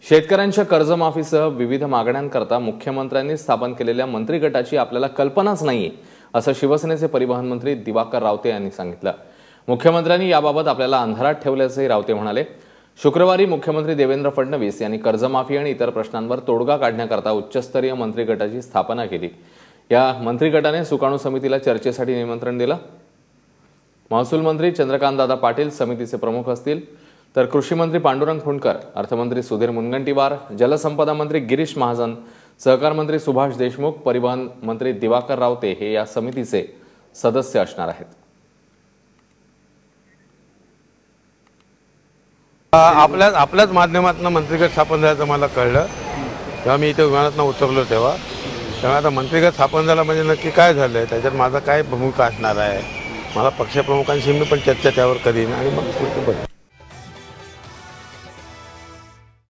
शेतकऱ्यांच्या कर्जमाफीसह विविध मागण्यांकरता मुख्यमंत्र्यांनी स्थापन केलेल्या मंत्री गटाची आपल्याला कल्पनाच नाहीये, असं शिवसेनेचे परिवहन मंत्री दिवाकर रावते यांनी सांगितलं। मुख्यमंत्र्यांनी याबाबत आपल्याला अंधारात ठेवल्याचंही रावते म्हणाले। शुक्रवारी मुख्यमंत्री देवेंद्र फडणवीस यांनी कर्जमाफी आणि इतर प्रश्नांवर तोडगा काढण्याकरता उच्चस्तरीय मंत्री गटाची स्थापना केली। या मंत्री गटाने सुकाणू समितीला चर्चेसाठी निमंत्रण दिलं। महसूल मंत्री चंद्रकांतदादा पाटील समितीचे प्रमुख असतील, तर कृषी मंत्री पांडुरंग फुंडकर, अर्थमंत्री सुधीर मुनगंटीवार, जलसंपदा मंत्री गिरीश महाजन, सहकार मंत्री सुभाष देशमुख, परिवहन मंत्री दिवाकर रावते हे या समितीचे सदस्य असणार आहेत। आपल्याच माध्यमातून मंत्रिगट स्थापन झाल्याचं मला कळलं तेव्हा मी इथे विमानातून उतरलो तेव्हा आता मंत्रिगट स्थापन झाला म्हणजे नक्की काय झालंय, त्याच्यात माझा काय भूमिका असणार आहे, मला पक्षप्रमुखांशी मी पण चर्चा त्यावर करीन आणि मग पुढे